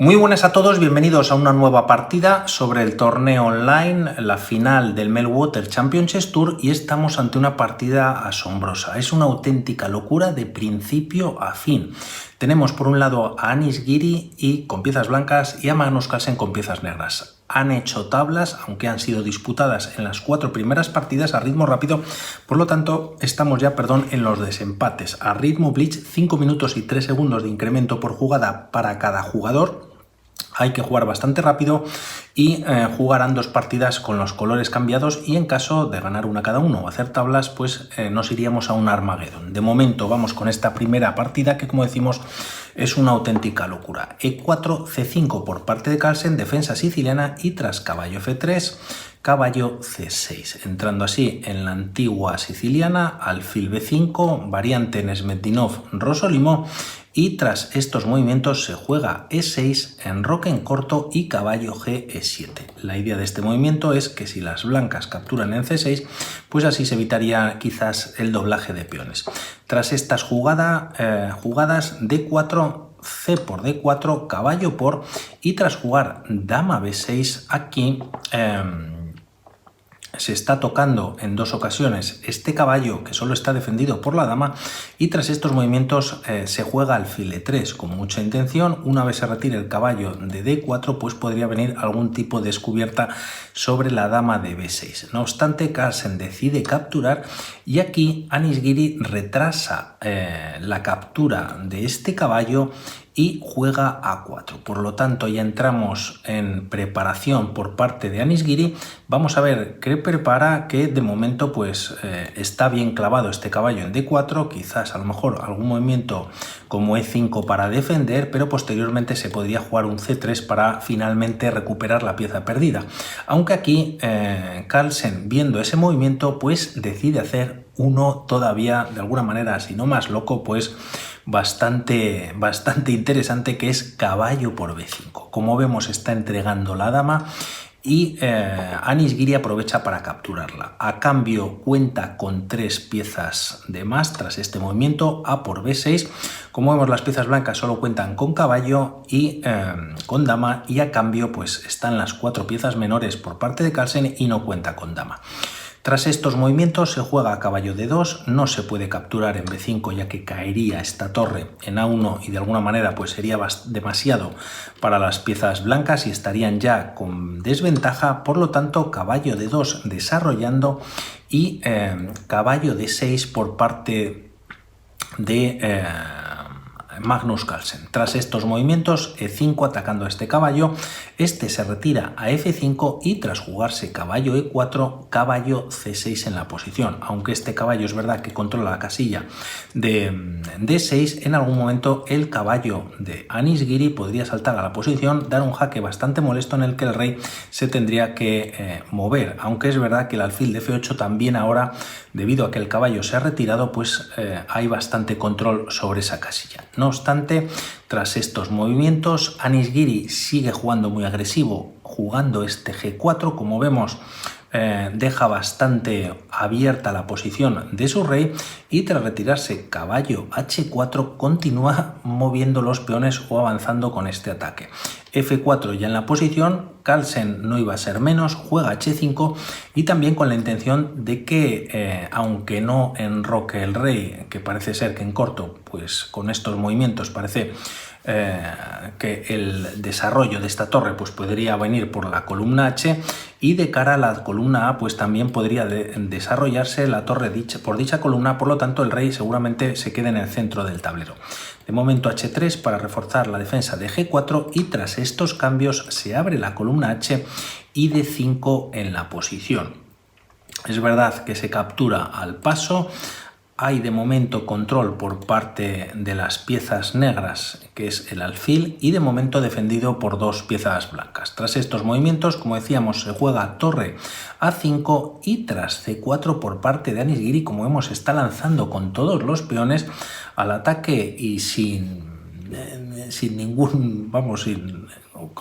Muy buenas a todos, bienvenidos a una nueva partida sobre el torneo online, la final del Meltwater Champion Chess Tour, y estamos ante una partida asombrosa. Es una auténtica locura de principio a fin. Tenemos por un lado a Anish Giri y con piezas blancas y a Magnus Carlsen con piezas negras. Han hecho tablas, aunque han sido disputadas en las 4 primeras partidas a ritmo rápido, por lo tanto estamos ya, en los desempates. A ritmo Blitz, 5 minutos y 3 segundos de incremento por jugada para cada jugador. Hay que jugar bastante rápido y jugarán 2 partidas con los colores cambiados, y en caso de ganar una cada uno o hacer tablas, pues nos iríamos a un Armageddon. De momento vamos con esta primera partida que, como decimos, es una auténtica locura. E4, C5 por parte de Carlsen, defensa siciliana, y tras caballo F3, caballo C6. Entrando así en la antigua siciliana, alfil B5, variante Nesmetinov-Rosolimo, y tras estos movimientos se juega E6, enroque en corto y caballo G E7. La idea de este movimiento es que si las blancas capturan en C6, pues así se evitaría quizás el doblaje de peones. Tras estas jugadas D4, C por D4, caballo por, y tras jugar dama B6, aquí se está tocando en 2 ocasiones este caballo que solo está defendido por la dama, y tras estos movimientos se juega alfil E3 con mucha intención. Una vez se retire el caballo de D4, pues podría venir algún tipo de descubierta sobre la dama de B6. No obstante, Carlsen decide capturar, y aquí Anish Giri retrasa la captura de este caballo y juega A4. Por lo tanto, ya entramos en preparación por parte de Anish Giri. Vamos a ver qué prepara, que de momento pues está bien clavado este caballo en D4, quizás a lo mejor algún movimiento como E5 para defender, pero posteriormente se podría jugar un C3 para finalmente recuperar la pieza perdida. Aunque aquí Carlsen, viendo ese movimiento, pues decide hacer uno todavía de alguna manera, si no más loco, pues bastante interesante, que es caballo por B5. Como vemos, está entregando la dama y Anish Giri aprovecha para capturarla. A cambio cuenta con 3 piezas de más tras este movimiento, A por B6. Como vemos, las piezas blancas solo cuentan con caballo y con dama, y a cambio pues están las 4 piezas menores por parte de Carlsen y no cuenta con dama. Tras estos movimientos se juega a caballo D2, no se puede capturar en B5 ya que caería esta torre en A1 y de alguna manera pues sería demasiado para las piezas blancas y estarían ya con desventaja. Por lo tanto, caballo D2 desarrollando y caballo D6 por parte de Magnus Carlsen. Tras estos movimientos, E5 atacando a este caballo, este se retira a F5 y tras jugarse caballo E4, caballo C6 en la posición. Aunque este caballo es verdad que controla la casilla de D6, en algún momento el caballo de Anish Giri podría saltar a la posición, dar un jaque bastante molesto en el que el rey se tendría que mover. Aunque es verdad que el alfil de F8 también ahora, debido a que el caballo se ha retirado, pues hay bastante control sobre esa casilla. No obstante, tras estos movimientos, Anish Giri sigue jugando muy agresivo, jugando este G4. Como vemos, deja bastante abierta la posición de su rey, y tras retirarse caballo H4 continúa moviendo los peones o avanzando con este ataque. F4 ya en la posición, Carlsen no iba a ser menos, juega H5 y también con la intención de que aunque no enroque el rey, que parece ser que en corto, pues con estos movimientos parece que el desarrollo de esta torre pues podría venir por la columna H, y de cara a la columna A pues también podría desarrollarse la torre por dicha columna. Por lo tanto, el rey seguramente se quede en el centro del tablero. De momento H3 para reforzar la defensa de G4, y tras estos cambios se abre la columna H y D5 en la posición. Es verdad que se captura al paso. Hay de momento control por parte de las piezas negras, que es el alfil, y de momento defendido por 2 piezas blancas. Tras estos movimientos, como decíamos, se juega torre A5 y tras C4 por parte de Anish Giri, como vemos, está lanzando con todos los peones al ataque y sin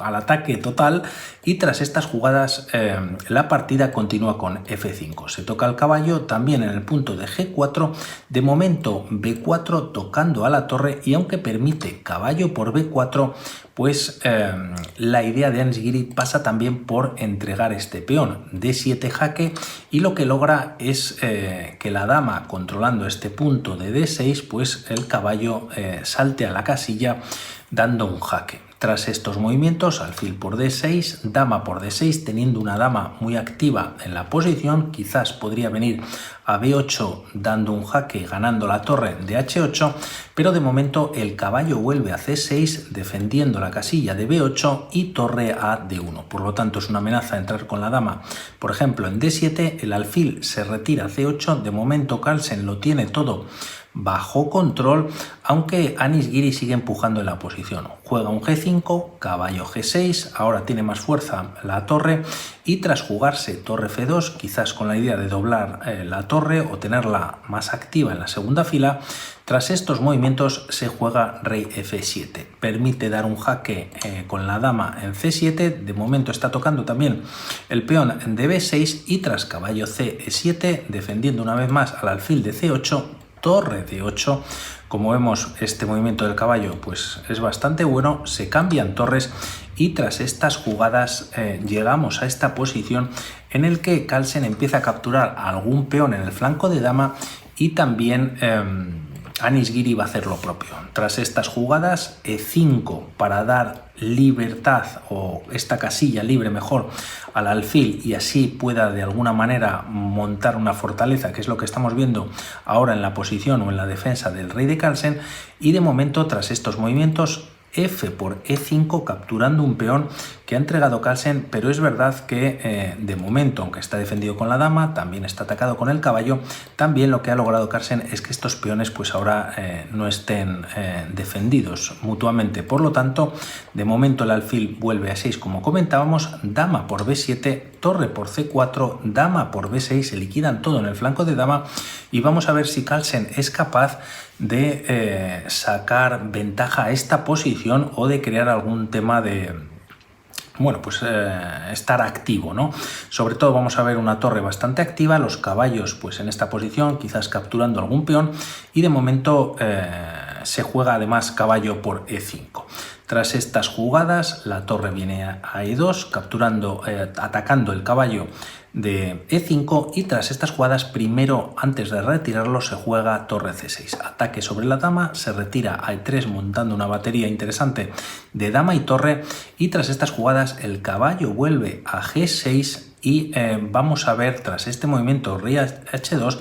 al ataque total, y tras estas jugadas la partida continúa con F5. Se toca el caballo también en el punto de G4, de momento B4 tocando a la torre, y aunque permite caballo por B4, pues la idea de Anish Giri pasa también por entregar este peón. D7 jaque, y lo que logra es que la dama, controlando este punto de D6, pues el caballo salte a la casilla dando un jaque. Tras estos movimientos, alfil por D6, dama por D6, teniendo una dama muy activa en la posición, quizás podría venir a B8 dando un jaque, ganando la torre de H8, pero de momento el caballo vuelve a C6 defendiendo la casilla de B8 y torre a D1. Por lo tanto, es una amenaza entrar con la dama. Por ejemplo, en D7 el alfil se retira a C8, de momento Carlsen lo tiene todo bajo control, aunque Anish Giri sigue empujando en la posición. Juega un G5, caballo G6, ahora tiene más fuerza la torre, y tras jugarse torre F2, quizás con la idea de doblar la torre o tenerla más activa en la segunda fila, tras estos movimientos se juega rey F7. Permite dar un jaque con la dama en C7, de momento está tocando también el peón de B6, y tras caballo C7, defendiendo una vez más al alfil de C8, torre de 8. Como vemos, este movimiento del caballo pues es bastante bueno, se cambian torres, y tras estas jugadas llegamos a esta posición en el que Carlsen empieza a capturar algún peón en el flanco de dama, y también Anish Giri va a hacer lo propio. Tras estas jugadas, E5 para dar libertad, o esta casilla libre mejor, al alfil, y así pueda de alguna manera montar una fortaleza, que es lo que estamos viendo ahora en la posición o en la defensa del rey de Carlsen. Y de momento, tras estos movimientos, F por E5, capturando un peón que ha entregado Carlsen, pero es verdad que de momento, aunque está defendido con la dama, también está atacado con el caballo. También lo que ha logrado Carlsen es que estos peones pues ahora no estén defendidos mutuamente. Por lo tanto, de momento el alfil vuelve a 6, como comentábamos, dama por B7, torre por C4, dama por B6, se liquidan todo en el flanco de dama, y vamos a ver si Carlsen es capaz de sacar ventaja a esta posición, o de crear algún tema de, bueno, pues estar activo, ¿no? Sobre todo vamos a ver una torre bastante activa, los caballos pues en esta posición, quizás capturando algún peón, y de momento se juega además caballo por E5. Tras estas jugadas, la torre viene a E2, capturando, atacando el caballo de E5, y tras estas jugadas, primero, antes de retirarlo, se juega torre C6. Ataque sobre la dama, se retira a E3 montando una batería interesante de dama y torre, y tras estas jugadas el caballo vuelve a G6, y vamos a ver tras este movimiento rey H2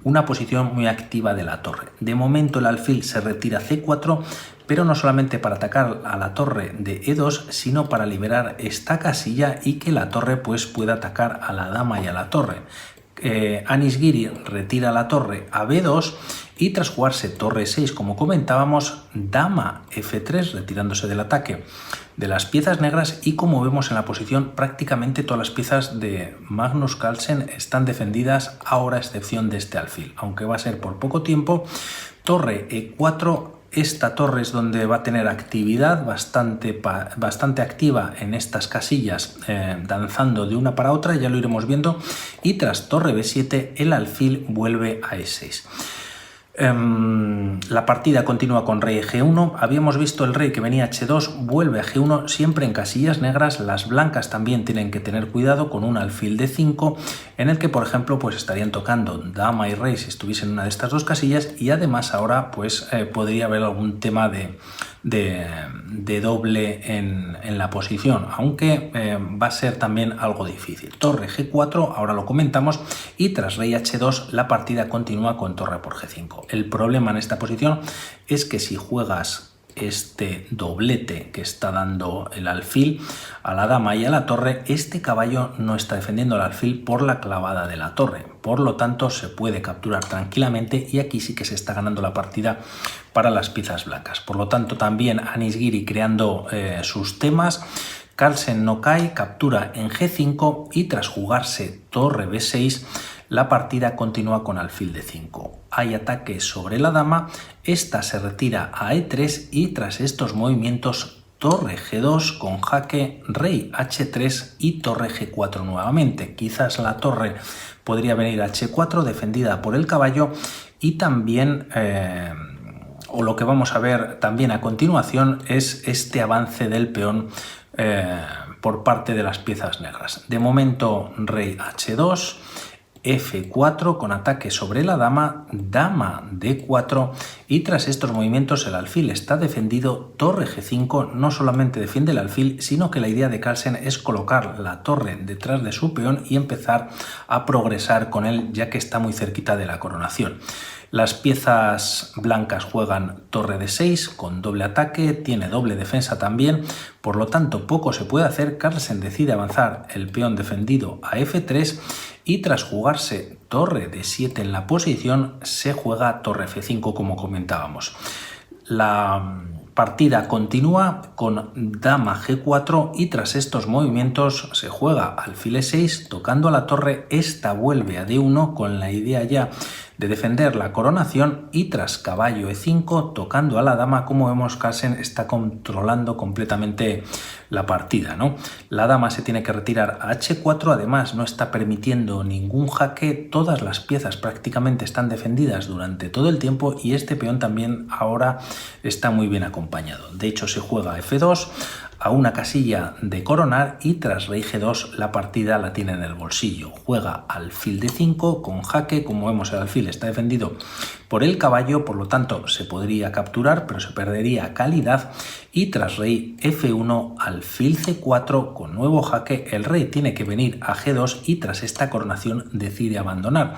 una posición muy activa de la torre. De momento el alfil se retira a C4, pero no solamente para atacar a la torre de E2, sino para liberar esta casilla y que la torre pues pueda atacar a la dama y a la torre. Anish Giri retira la torre a B2 y tras jugarse torre 6, como comentábamos, dama F3 retirándose del ataque de las piezas negras, y como vemos en la posición prácticamente todas las piezas de Magnus Carlsen están defendidas ahora, a excepción de este alfil, aunque va a ser por poco tiempo. Torre E4, esta torre es donde va a tener actividad bastante activa en estas casillas, danzando de una para otra, ya lo iremos viendo, y tras torre B7 el alfil vuelve a E6. La partida continúa con rey G1. Habíamos visto el rey que venía a H2, vuelve a G1, siempre en casillas negras. Las blancas también tienen que tener cuidado con un alfil de 5, en el que por ejemplo pues estarían tocando dama y rey si estuviesen en una de estas dos casillas, y además ahora pues podría haber algún tema de doble en la posición, aunque va a ser también algo difícil. Torre G4, ahora lo comentamos, y tras rey H2 la partida continúa con torre por G5. El problema en esta posición es que si juegas este doblete que está dando el alfil a la dama y a la torre, este caballo no está defendiendo al alfil por la clavada de la torre, por lo tanto se puede capturar tranquilamente, y aquí sí que se está ganando la partida para las piezas blancas. Por lo tanto, también Anish Giri creando sus temas. Carlsen no cae, captura en G5, y tras jugarse torre B6 la partida continúa con alfil de 5. Hay ataque sobre la dama, esta se retira a E3 y tras estos movimientos torre G2 con jaque, rey H3 y torre G4 nuevamente. Quizás la torre podría venir H4 defendida por el caballo y también, o lo que vamos a ver también a continuación, es este avance del peón por parte de las piezas negras. De momento rey H2, F4 con ataque sobre la dama, dama D4 y tras estos movimientos el alfil está defendido, torre G5 no solamente defiende el alfil, sino que la idea de Carlsen es colocar la torre detrás de su peón y empezar a progresar con él ya que está muy cerquita de la coronación. Las piezas blancas juegan torre D6 con doble ataque, tiene doble defensa también, por lo tanto poco se puede hacer. Carlsen decide avanzar el peón defendido a F3 y tras jugarse torre D7 en la posición se juega torre F5 como comentábamos. La partida continúa con dama G4 y tras estos movimientos se juega alfil E6 tocando a la torre, esta vuelve a D1 con la idea ya de defender la coronación y tras caballo E5 tocando a la dama. Como vemos, Carlsen está controlando completamente la partida, ¿no? La dama se tiene que retirar a H4, además no está permitiendo ningún jaque, todas las piezas prácticamente están defendidas durante todo el tiempo y este peón también ahora está muy bien acompañado. De hecho se juega F2 a una casilla de coronar y tras rey G2 la partida la tiene en el bolsillo. Juega alfil D5 con jaque, como vemos el alfil está defendido por el caballo, por lo tanto se podría capturar pero se perdería calidad y tras rey F1 alfil C4 con nuevo jaque el rey tiene que venir a G2 y tras esta coronación decide abandonar,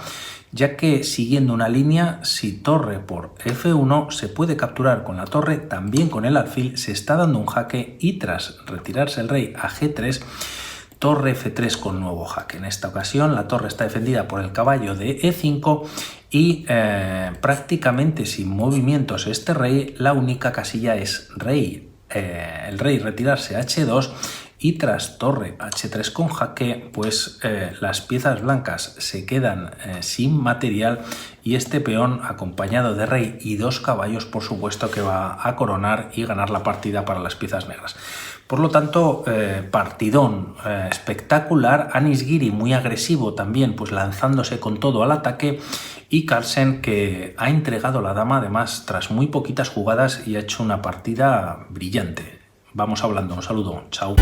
ya que siguiendo una línea, si torre por F1 se puede capturar con la torre, también con el alfil se está dando un jaque y tras retirarse el rey a G3, torre F3 con nuevo jaque. En esta ocasión la torre está defendida por el caballo de E5 y prácticamente sin movimientos este rey, la única casilla es el rey retirarse a H2 y tras torre H3 con jaque, pues las piezas blancas se quedan sin material y este peón acompañado de rey y dos caballos por supuesto que va a coronar y ganar la partida para las piezas negras. Por lo tanto, partidón espectacular, Anish Giri muy agresivo también, pues lanzándose con todo al ataque y Carlsen que ha entregado la dama además tras muy poquitas jugadas y ha hecho una partida brillante. Vamos hablando, un saludo, chao.